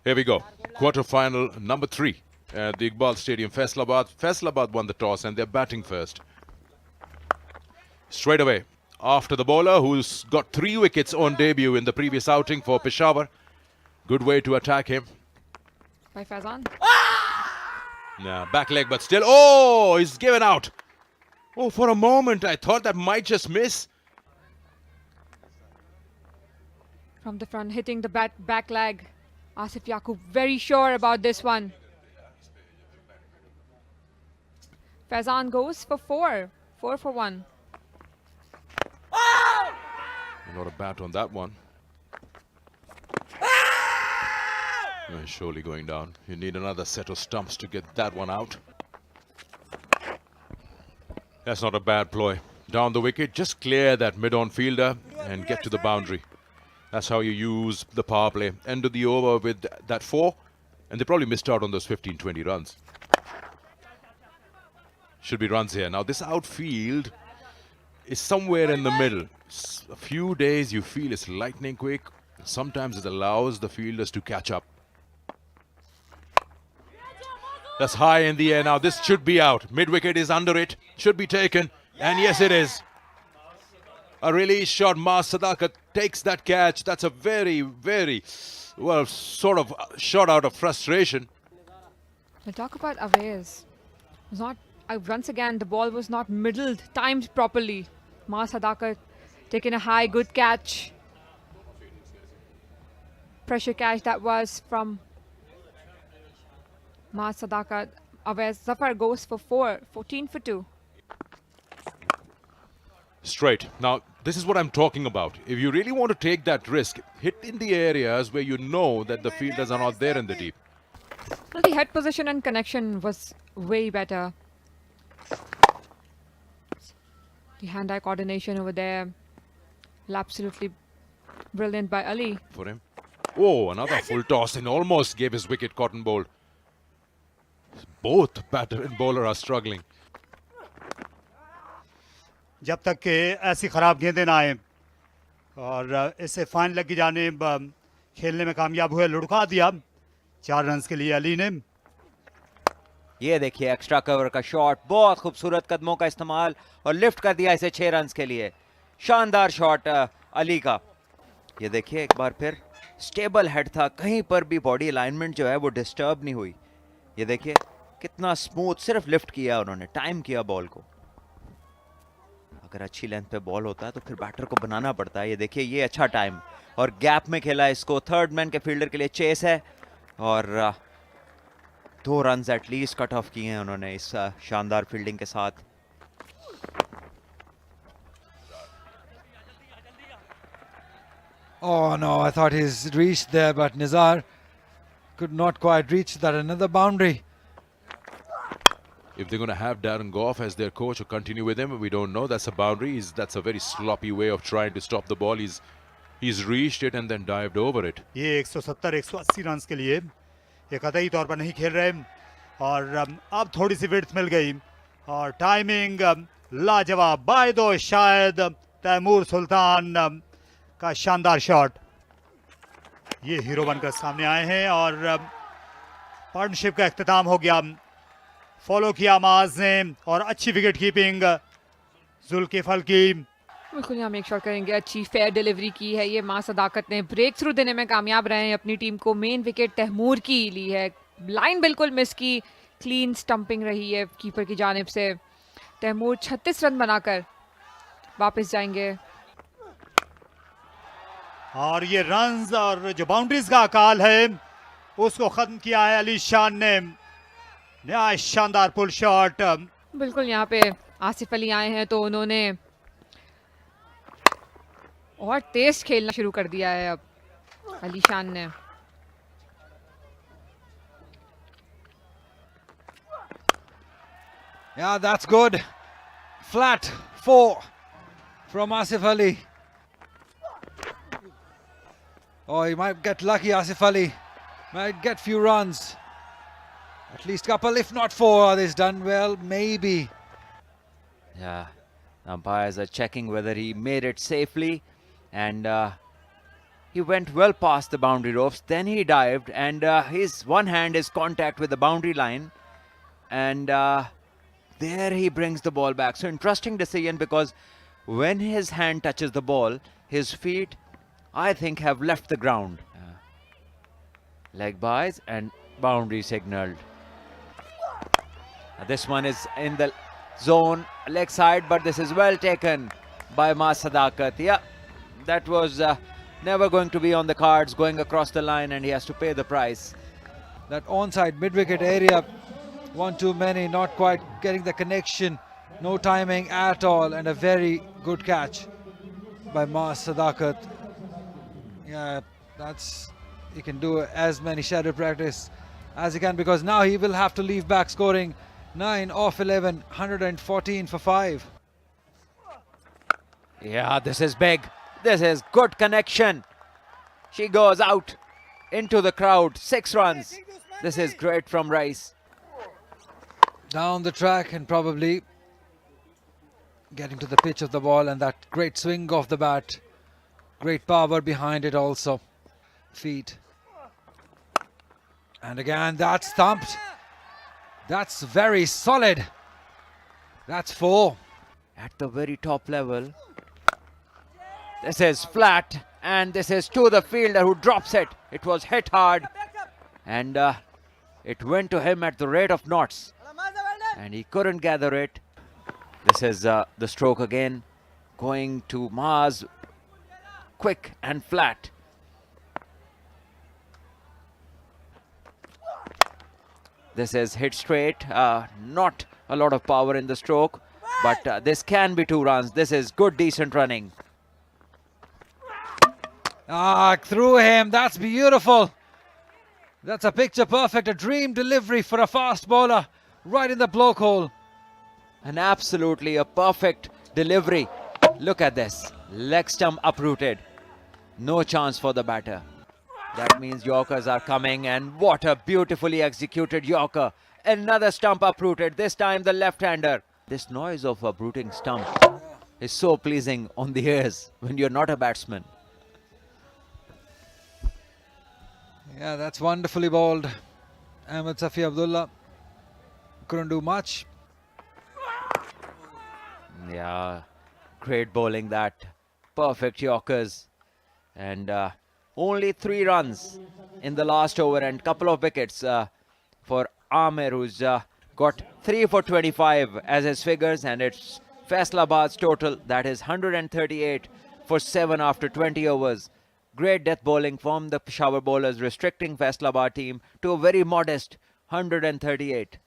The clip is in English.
Here we go. Quarter-final number 3 at the Iqbal Stadium, Faisalabad. Faisalabad won the toss and they're batting first. Straight away, after the bowler who's got 3 wickets on debut in the previous outing for Peshawar. Good way to attack him. By Faizan. Nah, back leg, but still. Oh, he's given out. Oh, for a moment, I thought that might just miss. From the front, hitting the back leg. Asif Yaqub very sure about this one. Faizan goes for 4. 4 for 1. Not a bat on that one. He's surely going down. You need another set of stumps to get that one out. That's not a bad ploy. Down the wicket, just clear that mid-on fielder and get to the boundary. That's how you use the power play. End of the over with that 4, and they probably missed out on those 15-20 runs. Should be runs here. Now this outfield is somewhere in the middle. A few days you feel it's lightning quick. Sometimes it allows the fielders to catch up. That's high in the air. Now this should be out. Mid-wicket is under it. Should be taken. And yes, it is. A release shot. Mas Sadakat takes that catch. That's a very, very, well, sort of shot out of frustration. We'll talk about Awais. Once again, the ball was not middled, timed properly. Mas Sadakat taking a high, good catch. Pressure catch that was from Mas Sadakat. Awais Zafar goes for 4. 14 for 2. Straight. Now, this is what I'm talking about. If you really want to take that risk, hit in the areas where you know that the fielders are not there in the deep. Well, the head position and connection was way better. The hand-eye coordination over there. Absolutely brilliant by Ali. For him. Oh, another full toss and almost gave his wicket cotton bowl. Both batter and bowler are struggling. जब तक के ऐसी ख़राब गेंदें ना आए और इससे फाइन लग की जानिब खेलने में कामयाब हुए, लुढ़का दिया 4 रन्स के लिए अली ने. ये देखिए एक्स्ट्रा कवर का शॉट, बहुत खूबसूरत कदमों का इस्तेमाल और लिफ्ट कर दिया इसे 6 रन्स के लिए. शानदार शॉट अली का. ये देखिए एक बार फिर स्टेबल हेड था, कहीं पर भी बॉडी अलाइनमेंट जो है वो डिस्टर्ब नहीं हुई. ये देखिए कितना स्मूथ, सिर्फ लिफ्ट किया उन्होंने, टाइम किया बॉल को. अगर अच्छी लेंथ पे बॉल होता है तो फिर बैटर को बनाना पड़ता है. ये देखिए ये अच्छा टाइम और गैप में खेला इसको. थर्ड मैन के फील्डर के लिए चेस है और 2 रन्स एटलीस्ट कट ऑफ किए हैं उन्होंने इस शानदार फील्डिंग के साथ. Oh no, I thought he's reached there, but Nizar could not quite reach that. Another boundary. If they're going to have Darren Gough as their coach or continue with him, we don't know. That's a boundary. That's a very sloppy way of trying to stop the ball. He's reached it and then dived over it. ये 170-180 runs के लिए ये कतई तौर पर नहीं खेल रहे और अब थोड़ी सी विड्थ मिल गई और टाइमिंग लाजवाब. बाय दो शायद तैमूर सुल्तान का शानदार शॉट. ये हीरो बनकर सामने आए हैं और पार्टनरशिप का इख्तिताम हो गया. फॉलो किया माज ने और अच्छी विकेट कीपिंग जुल्किफल की. बिल्कुल यहाँ मेक श्योर करेंगे. अच्छी फेयर डिलीवरी की है ये मां सदाकत ने. ब्रेक थ्रू देने में कामयाब रहे हैं अपनी टीम को. मेन विकेट तैमूर की ली है. लाइन बिल्कुल मिस की. क्लीन स्टंपिंग रही है कीपर की जानिब से. तैमूर 36 रन बनाकर वापस जाएंगे. और ये रन्स और जो बाउंड्रीज का अकाल है उसको खत्म किया है अली शान ने. नया शानदार पुल शॉट. बिल्कुल यहाँ पे आसिफ अली आए हैं तो उन्होंने और तेज खेलना शुरू कर दिया है अब अली शान ने. Yeah, that's good. Flat 4 from Asif Ali. Oh, he might get lucky, Asif Ali. Might get few runs. At least couple, if not 4. Are these done well? Maybe. Yeah, umpires are checking whether he made it safely and He went well past the boundary ropes, then he dived, and his one hand is contact with the boundary line, and there he brings the ball back. So interesting decision, because when his hand touches the ball, his feet, I think, have left the ground. Leg buys and boundary signaled. This one is in the zone, leg side, but this is well taken by Maaz Sadakat. Yeah, that was never going to be on the cards, going across the line, and he has to pay the price. That onside mid-wicket area, one too many, not quite getting the connection, no timing at all, and a very good catch by Maaz Sadakat. Yeah, that's, he can do as many shadow practice as he can, because now he will have to leave back scoring 9 off 11, 114 for 5. Yeah, this is big. This is good connection. She goes out into the crowd. 6 runs. This is great from Rice. Down the track and probably getting to the pitch of the ball, and that great swing of the bat. Great power behind it also. Feet. And again, that's thumped. That's very solid. That's 4. At the very top level. This is flat, and this is to the fielder who drops it. It was hit hard, and it went to him at the rate of knots, and he couldn't gather it. This is the stroke again, going to Maaz, quick and flat. This is hit straight, not a lot of power in the stroke, but this can be 2 runs. This is good, decent running. Through him, that's beautiful. That's a picture perfect, a dream delivery for a fast bowler, right in the bloke hole. And absolutely a perfect delivery. Look at this, leg stump uprooted. No chance for the batter. That means Yorkers are coming, and what a beautifully executed Yorker. Another stump uprooted, this time the left-hander. This noise of uprooting stump is so pleasing on the ears when you're not a batsman. Yeah, that's wonderfully bowled. Ahmed Safi Abdullah couldn't do much. Yeah, great bowling that. Perfect Yorkers. And only 3 runs in the last over, and couple of wickets for Amir, who's got 3 for 25 as his figures, and it's Faisalabad's total, that is 138 for 7 after 20 overs. Great death bowling from the Peshawar bowlers, restricting Faisalabad team to a very modest 138.